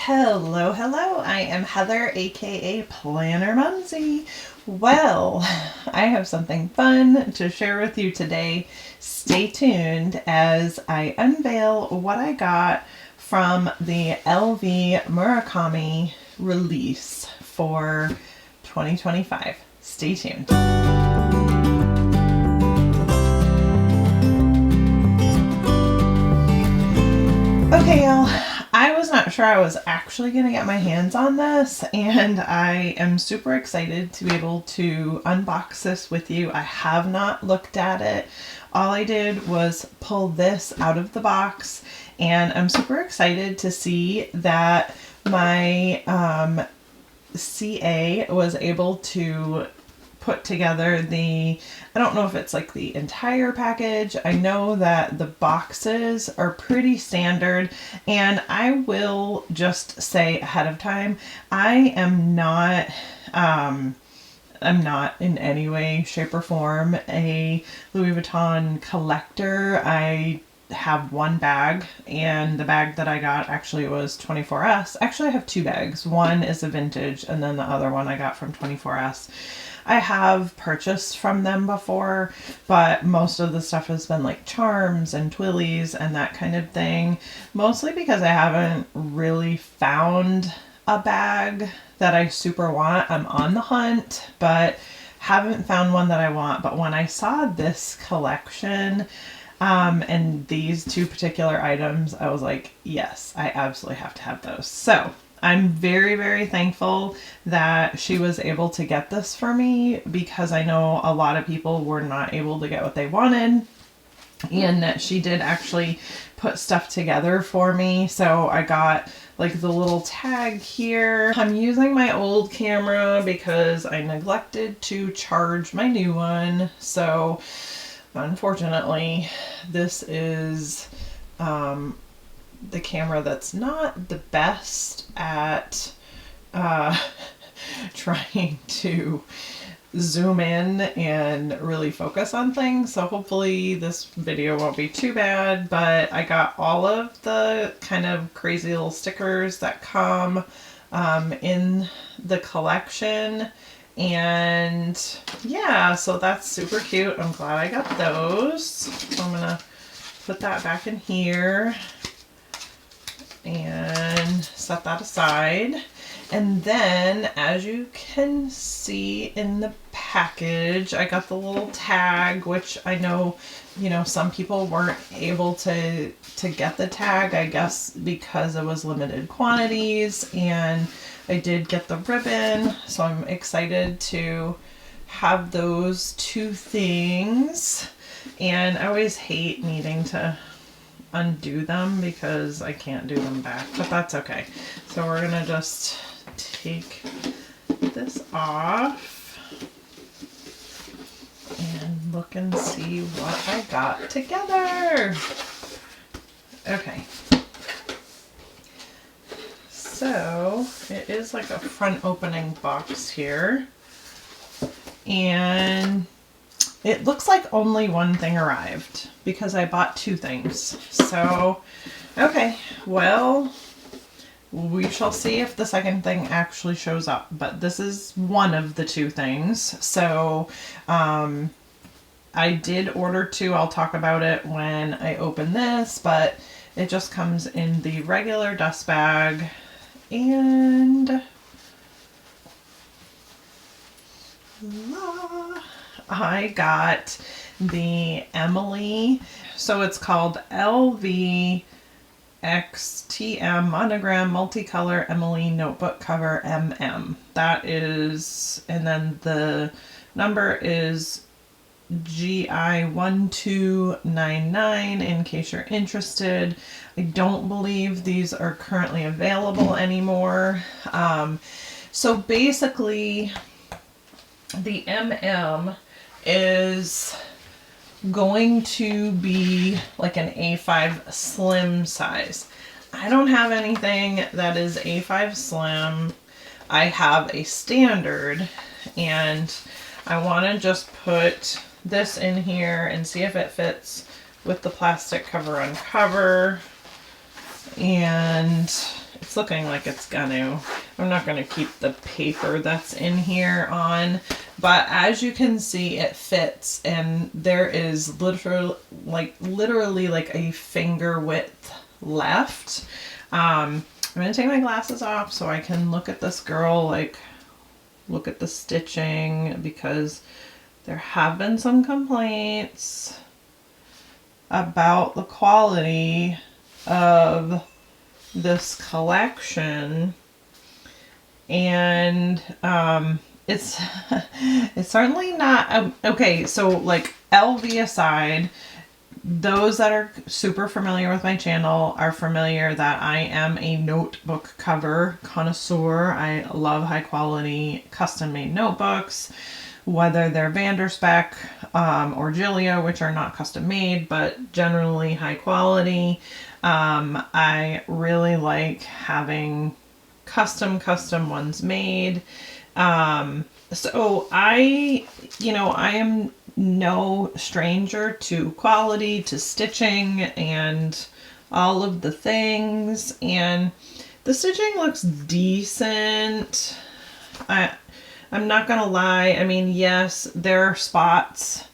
Hello, hello. I am Heather, aka Planner Mumsy. Well, I have something fun to share with you today. Stay tuned as I unveil what I got from the LV Murakami release for 2025. Stay tuned. Okay, y'all. I was not sure I was actually going to get my hands on this, and I am super excited to be able to unbox this with you. I have not looked at it. All I did was pull this out of the box, and I'm super excited to see that my CA was able to put together I don't know if it's like the entire package. I know that the boxes are pretty standard, and I will just say ahead of time, I'm not in any way, shape, or form a Louis Vuitton collector. I have one bag, and the bag that I got actually was 24S. Actually, I have two bags. One is a vintage, and then the other one I got from 24S. I have purchased from them before, but most of the stuff has been like charms and twillies and that kind of thing. Mostly because I haven't really found a bag that I super want. I'm on the hunt, but haven't found one that I want. But when I saw this collection, and these two particular items, I was like, yes, I absolutely have to have those. So I'm very, very thankful that she was able to get this for me, because I know a lot of people were not able to get what they wanted, and that she did actually put stuff together for me. So I got like the little tag here. I'm using my old camera because I neglected to charge my new one. So unfortunately, this is the camera that's not the best at trying to zoom in and really focus on things. So hopefully this video won't be too bad, but I got all of the kind of crazy little stickers that come in the collection. And yeah, so that's super cute. I'm glad I got those. So I'm gonna put that back in here and set that aside. And then, as you can see in the package, I got the little tag, which I know, some people weren't able to get the tag, I guess because it was limited quantities, and I did get the ribbon, so I'm excited to have those two things. And I always hate needing to undo them because I can't do them back, but that's okay. So we're gonna just take this off and look and see what I got together. Okay, so it is like a front opening box here, and it looks like only one thing arrived because I bought two things. So, okay, well, we shall see if the second thing actually shows up, but this is one of the two things. So, I did order two. I'll talk about it when I open this, but it just comes in the regular dust bag, and I got the Emily, so it's called LV XTM Monogram Multicolor Emily Notebook Cover MM. That is, and then the number is GI1299 in case you're interested. I don't believe these are currently available anymore. So basically, the MM is going to be like an A5 slim size. I don't have anything that is A5 slim. I have a standard, and I want to just put this in here and see if it fits with the plastic cover on cover. And It's looking like it's gonna. I'm not gonna keep the paper that's in here on, but as you can see, it fits, and there is literally like a finger width left. I'm gonna take my glasses off so I can look at this girl, like look at the stitching, because there have been some complaints about the quality of this collection, and it's it's certainly not okay. So like LV aside, those that are super familiar with my channel are familiar that I am a notebook cover connoisseur. I love high quality custom made notebooks, whether they're Vanderspec or Gillia, which are not custom made, but generally high quality. I really like having custom ones made. So I am no stranger to quality, to stitching, and all of the things. And the stitching looks decent. I'm not gonna lie. I mean, yes, there are spots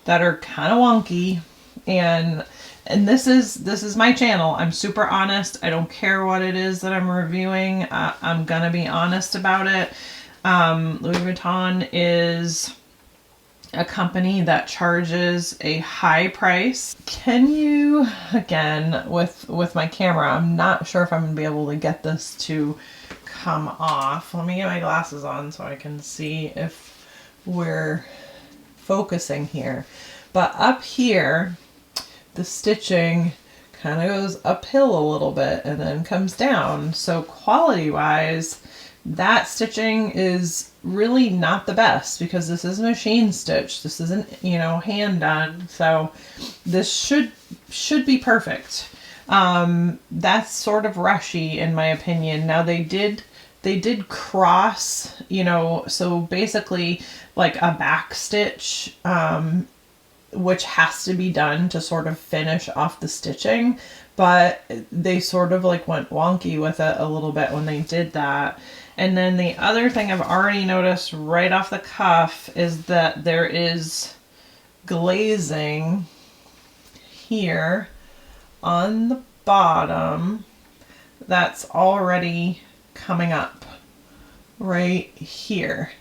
that are kind of wonky, and this is my channel. I'm super honest. I don't care what it is that I'm reviewing. I'm gonna be honest about it. Louis Vuitton is a company that charges a high price. Can you, again, with my camera, I'm not sure if I'm gonna be able to get this to come off. Let me get my glasses on so I can see if we're focusing here. But up here, the stitching kind of goes uphill a little bit and then comes down. So quality wise, that stitching is really not the best, because this is machine stitch. This isn't, hand done. So this should be perfect. That's sort of rushy in my opinion. Now they did cross, so basically like a back stitch, which has to be done to sort of finish off the stitching, but they sort of like went wonky with it a little bit when they did that. And then the other thing I've already noticed right off the cuff is that there is glazing here on the bottom that's already coming up right here.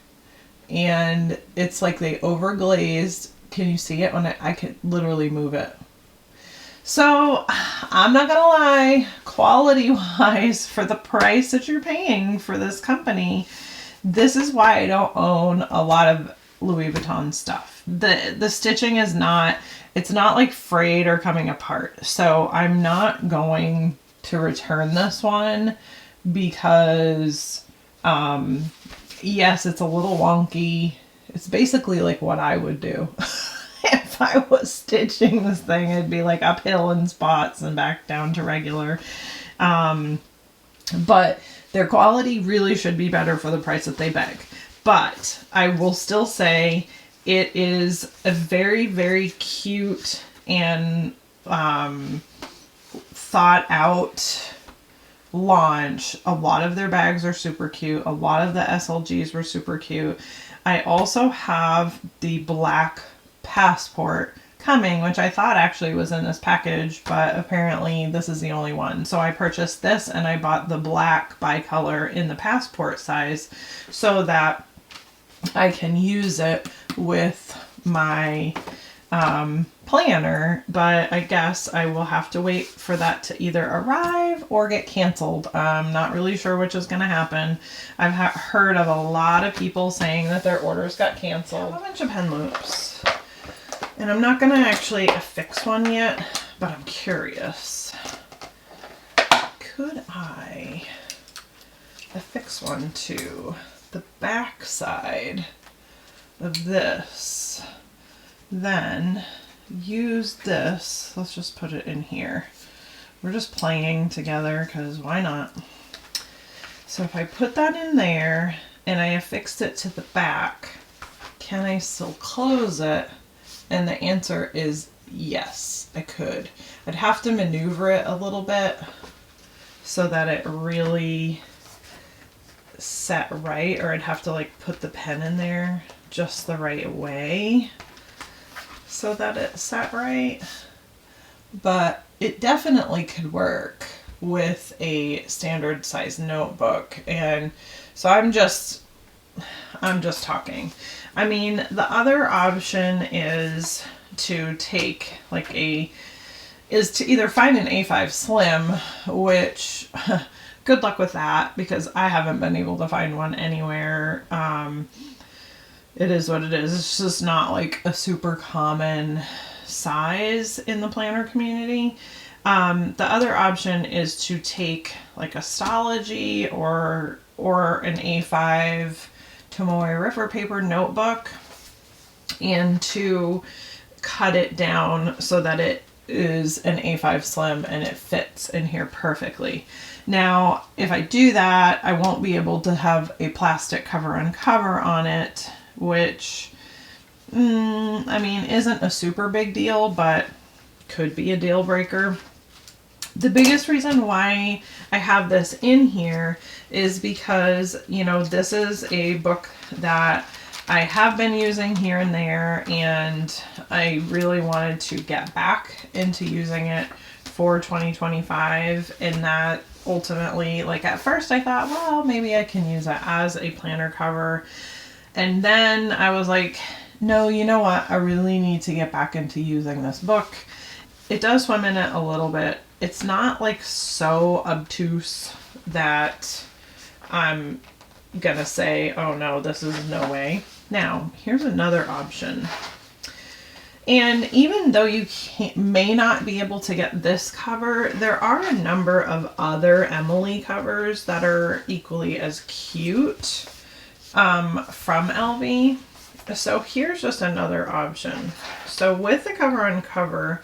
And it's like they overglazed. Can you see it? When I could literally move it. So I'm not gonna lie, quality wise, for the price that you're paying for this company, this is why I don't own a lot of Louis Vuitton stuff. The stitching is not, it's not like frayed or coming apart. So I'm not going to return this one because, yes, it's a little wonky. It's basically like what I would do. If I was stitching this thing, it'd be like uphill in spots and back down to regular. But their quality really should be better for the price that they beg. But I will still say it is a very, very cute and thought out launch. A lot of their bags are super cute. A lot of the SLGs were super cute. I also have the black passport coming, which I thought actually was in this package, but apparently this is the only one. So I purchased this and I bought the black bicolor in the passport size so that I can use it with my planner, but I guess I will have to wait for that to either arrive or get canceled. I'm not really sure which is going to happen. I've heard of a lot of people saying that their orders got canceled. I have a bunch of pen loops, and I'm not going to actually affix one yet, but I'm curious. Could I affix one to the back side of this, then use this? Let's just put it in here. We're just playing together because why not? So if I put that in there and I affixed it to the back, can I still close it? And the answer is yes, I could. I'd have to maneuver it a little bit so that it really set right, or I'd have to like put the pen in there just the right way so that it set right. But it definitely could work with a standard size notebook. And so I'm just talking. I mean, the other option is to take like is to either find an A5 Slim, which good luck with that because I haven't been able to find one anywhere. It is what it is. It's just not like a super common size in the planner community. The other option is to take like a Stology or an A5 Tomoe River paper notebook and to cut it down so that it is an A5 Slim and it fits in here perfectly. Now, if I do that, I won't be able to have a plastic cover and cover on it, which, I mean, isn't a super big deal, but could be a deal breaker. The biggest reason why I have this in here is because, you know, this is a book that I have been using here and there, and I really wanted to get back into using it for 2025. And that ultimately, like at first I thought, well, maybe I can use it as a planner cover. And then I was like, no, you know what? I really need to get back into using this book. It does swim in it a little bit. It's not like so obtuse that I'm gonna say, oh no, this is no way. Now, here's another option. And even though you may not be able to get this cover, there are a number of other Emily covers that are equally as cute from LV. So here's just another option. So with the cover on cover,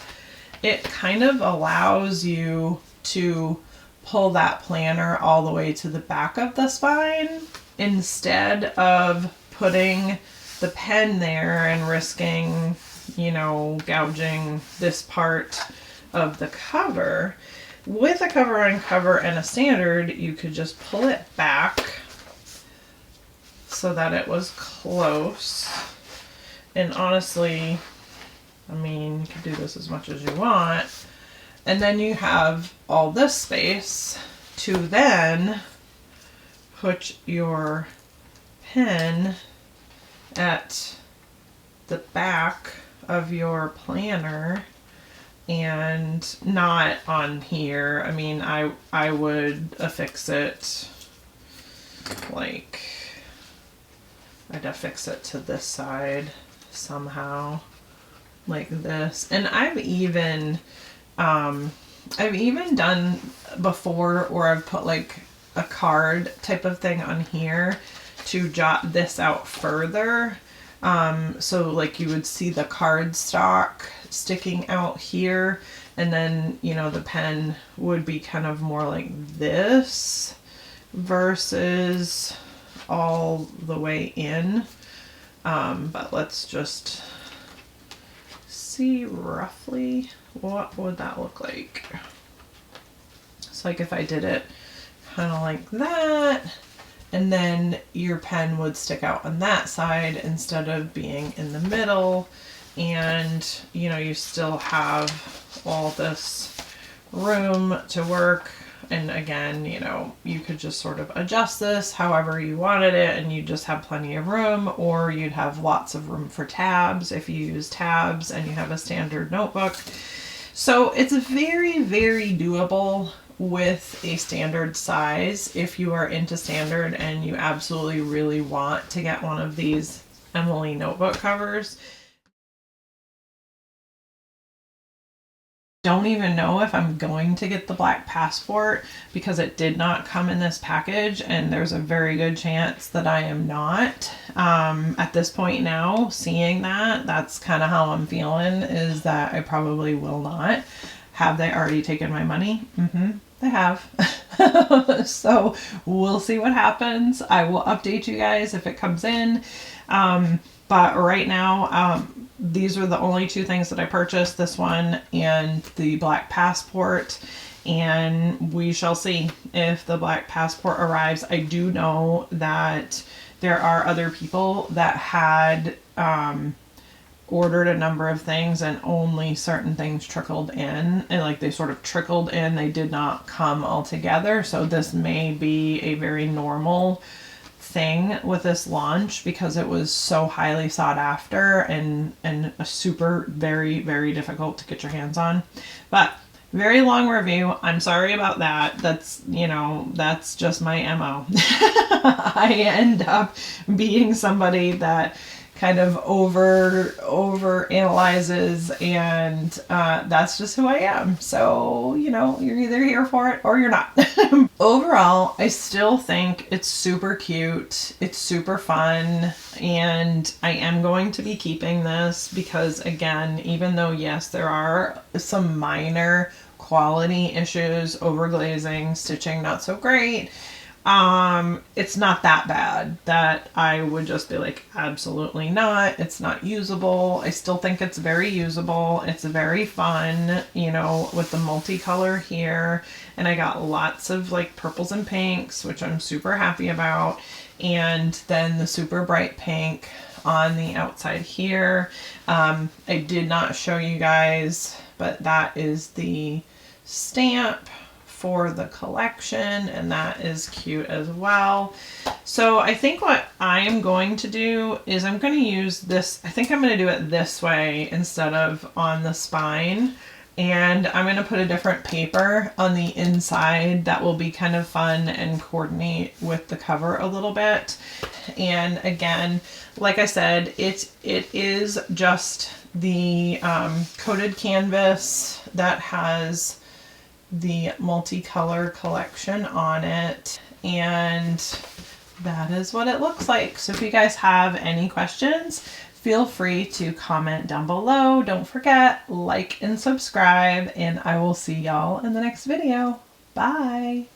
it kind of allows you to pull that planner all the way to the back of the spine instead of putting the pen there and risking, you know, gouging this part of the cover. With a cover on cover and a standard, you could just pull it back so that it was close. And honestly, I mean, you can do this as much as you want. And then you have all this space to then put your pen at the back of your planner and not on here. I mean, I would affix it like, I'd affix it to this side somehow like this. And I've even done before, or I've put like a card type of thing on here to jot this out further. So like you would see the card stock sticking out here, and then, you know, the pen would be kind of more like this versus all the way in. But let's just see roughly what would that look like. So like if I did it kind of like that, and then your pen would stick out on that side instead of being in the middle, and you know, you still have all this room to work. And again, you know, you could just sort of adjust this however you wanted it, and you just have plenty of room, or you'd have lots of room for tabs if you use tabs and you have a standard notebook. So it's very, very doable with a standard size if you are into standard and you absolutely really want to get one of these Emily notebook covers. Don't even know if I'm going to get the black passport because it did not come in this package, and there's a very good chance that I am not. At this point now, seeing that, that's kind of how I'm feeling, is that I probably will not. Have they already taken my money? They have. So we'll see what happens. I will update you guys if it comes in. But right now, these are the only two things that I purchased, this one and the black passport. and we shall see if the black passport arrives. I do know that there are other people that had ordered a number of things and only certain things trickled in, and like they sort of trickled in, they did not come all together. So this may be a very normal thing with this launch because it was so highly sought after and a super very difficult to get your hands on. But very long review. I'm sorry about that. That's, you know, that's just my MO. I end up being somebody that kind of over analyzes, and that's just who I am. So, you know, you're either here for it or you're not. Overall, I still think it's super cute. It's super fun, and I am going to be keeping this because, again, even though yes, there are some minor quality issues, overglazing, stitching not so great, it's not that bad that I would just be like, absolutely not, it's not usable. I still think it's very usable. It's very fun, you know, with the multicolor here, and I got lots of like purples and pinks, which I'm super happy about, and then the super bright pink on the outside here. I did not show you guys, but that is the stamp for the collection, and that is cute as well. So I think what I am going to do is I'm going to use this. I think I'm going to do it this way instead of on the spine, and I'm going to put a different paper on the inside that will be kind of fun and coordinate with the cover a little bit. And again, like I said, it is just the coated canvas that has the multicolor collection on it, and that is what it looks like. So if you guys have any questions, feel free to comment down below. Don't forget, like and subscribe, and I will see y'all in the next video. Bye.